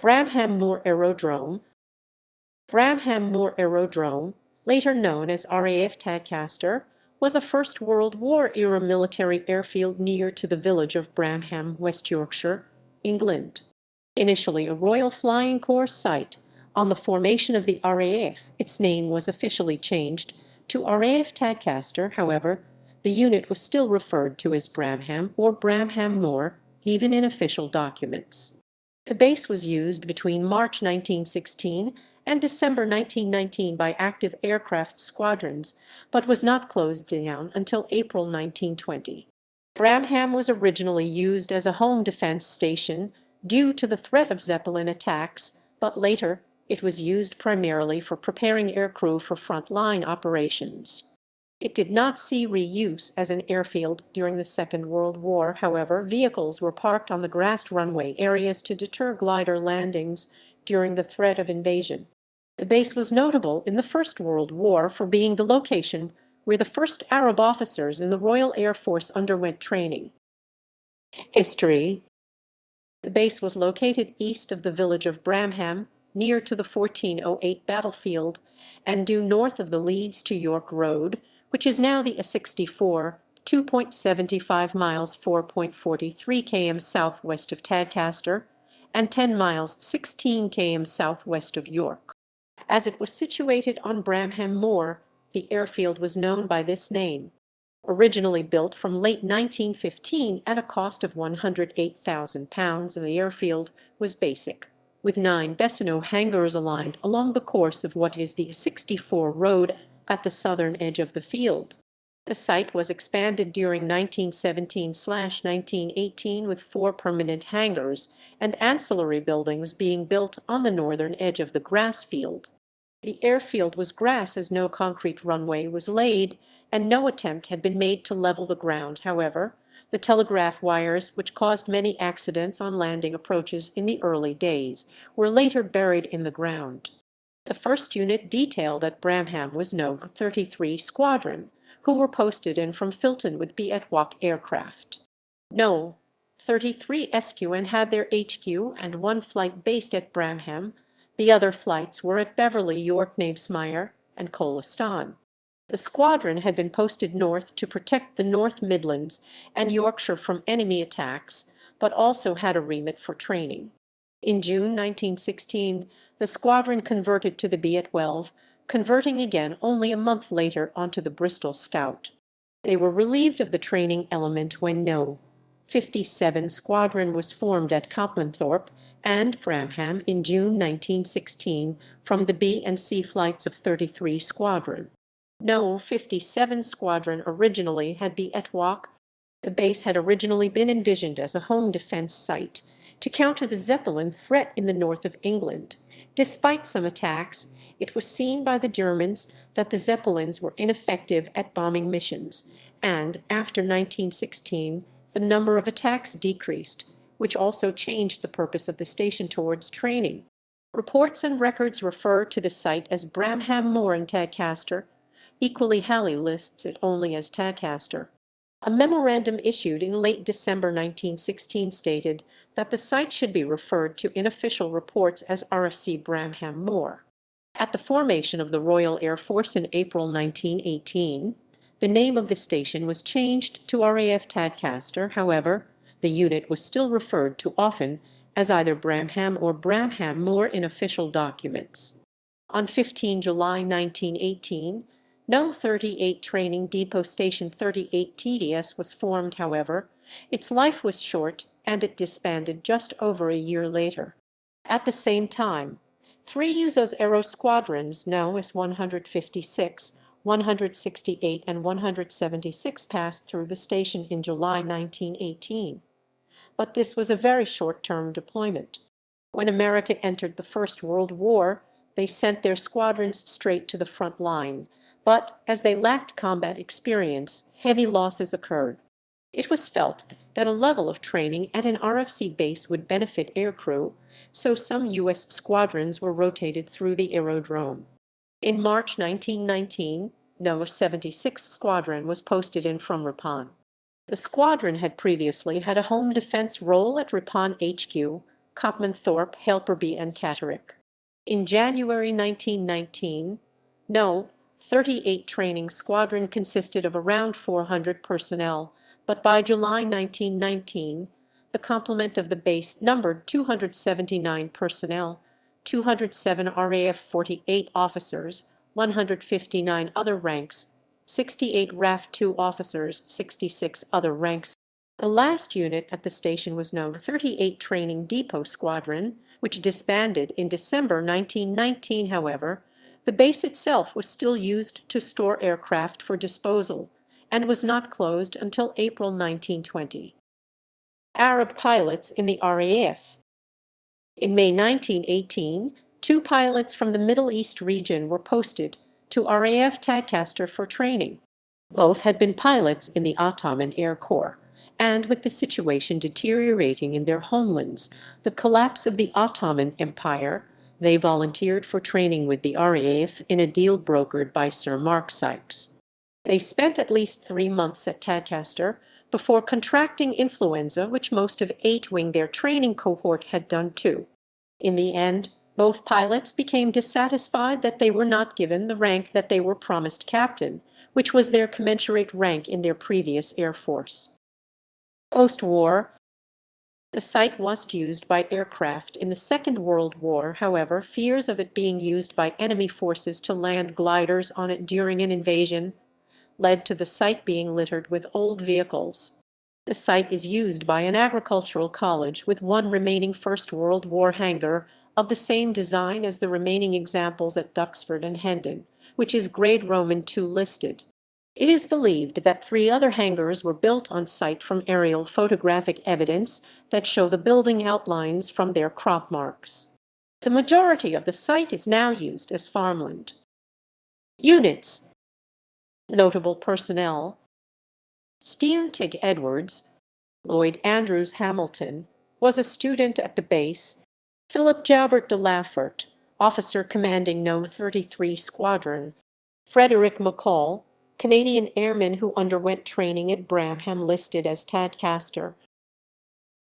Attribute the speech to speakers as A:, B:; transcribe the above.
A: Bramham Moor Aerodrome. Bramham Moor Aerodrome, later known as RAF Tadcaster, was a First World War-era military airfield near to the village of Bramham, West Yorkshire, England. Initially a Royal Flying Corps site, on the formation of the RAF, its name was officially changed to RAF Tadcaster. However, the unit was still referred to as Bramham or Bramham Moor, even in official documents. The base was used between March 1916 and December 1919 by active aircraft squadrons, but was not closed down until April 1920. Bramham was originally used as a home defense station due to the threat of Zeppelin attacks, but later it was used primarily for preparing aircrew for front-line operations. It did not see reuse as an airfield during the Second World War. However, vehicles were parked on the grassed runway areas to deter glider landings during the threat of invasion. The base was notable in the First World War for being the location where the first Arab officers in the Royal Air Force underwent training. History. The base was located east of the village of Bramham, near to the 1408 battlefield, and due north of the Leeds to York Road, which is now the A64, 2.75 miles 4.43 km southwest of Tadcaster, and 10 miles 16 km southwest of York. As it was situated on Bramham Moor, the airfield was known by this name. Originally built from late 1915 at a cost of £108,000, the airfield was basic, with 9 Bessonneau hangars aligned along the course of what is the 64 road at the southern edge of the field. The site was expanded during 1917–1918 with 4 permanent hangars and ancillary buildings being built on the northern edge of the grass field. The airfield was grass as no concrete runway was laid, and no attempt had been made to level the ground. However, the telegraph wires, which caused many accidents on landing approaches in the early days, were later buried in the ground. The first unit detailed at Bramham was No. 33 Squadron, who were posted in from Filton with Etwalk aircraft. No. 33 SQN had their HQ and 1 flight based at Bramham. The other flights were at Beverley, York, Knavesmire, and Coliston. The squadron had been posted north to protect the North Midlands and Yorkshire from enemy attacks, but also had a remit for training. In June 1916, the squadron converted to the B-12, converting again only a month later onto the Bristol Scout. They were relieved of the training element when No. 57 Squadron was formed at Copmanthorpe and Bramham in June 1916 from the B and C flights of 33 Squadron. No. 57 Squadron originally had been at Etwalk. The base had originally been envisioned as a home defense site to counter the Zeppelin threat in the north of England. Despite some attacks, it was seen by the Germans that the Zeppelins were ineffective at bombing missions, and after 1916 the number of attacks decreased, which also changed the purpose of the station towards training. Reports and records refer to the site as Bramham Moor and Tadcaster. Equally, Halley lists it only as Tadcaster. A memorandum issued in late December 1916 stated that the site should be referred to in official reports as RFC Bramham Moor. At the formation of the Royal Air Force in April 1918, the name of the station was changed to RAF Tadcaster. However, the unit was still referred to often as either Bramham or Bramham Moor in official documents. On 15 July 1918, No. 38 Training Depot Station 38 TDS was formed. However, its life was short and it disbanded just over a year later. At the same time, 3 USO's Aero squadrons, known as 156, 168, and 176, passed through the station in July 1918. But this was a very short-term deployment. When America entered the First World War, they sent their squadrons straight to the front line, but as they lacked combat experience, heavy losses occurred. It was felt that a level of training at an RFC base would benefit aircrew, so some U.S. squadrons were rotated through the aerodrome. In March 1919, No. 76 Squadron was posted in from Ripon. The squadron had previously had a home defense role at Ripon HQ, Copman Thorpe, Helperby and Catterick. In January 1919, No. 38 training squadron consisted of around 400 personnel, but by July 1919, the complement of the base numbered 279 personnel, 207 RAF 48 officers, 159 other ranks, 68 RAF 2 officers, 66 other ranks. The last unit at the station was No. 38 Training Depot Squadron, which disbanded in December 1919, however. The base itself was still used to store aircraft for disposal, and was not closed until April 1920. Arab pilots in the RAF. In May 1918, 2 pilots from the Middle East region were posted to RAF Tadcaster for training. Both had been pilots in the Ottoman Air Corps, and with the situation deteriorating in their homelands, the collapse of the Ottoman Empire, they volunteered for training with the RAF in a deal brokered by Sir Mark Sykes. They spent at least 3 months at Tadcaster before contracting influenza, which most of 8-wing their training cohort had done too. In the end, both pilots became dissatisfied that they were not given the rank that they were promised captain, which was their commensurate rank in their previous Air Force. Post-war, the site was used by aircraft in the Second World War. However, fears of it being used by enemy forces to land gliders on it during an invasion led to the site being littered with old vehicles. The site is used by an agricultural college with one remaining First World War hangar of the same design as the remaining examples at Duxford and Hendon, which is grade Roman II listed. It is believed that 3 other hangars were built on site from aerial photographic evidence that show the building outlines from their crop marks. The majority of the site is now used as farmland. Units. Notable personnel: Steer Tig Edwards, Lloyd Andrews Hamilton, was a student at the base. Philip Joubert de Lafert, officer commanding No. 33 Squadron. Frederick McCall, Canadian airman who underwent training at Bramham, listed as Tadcaster.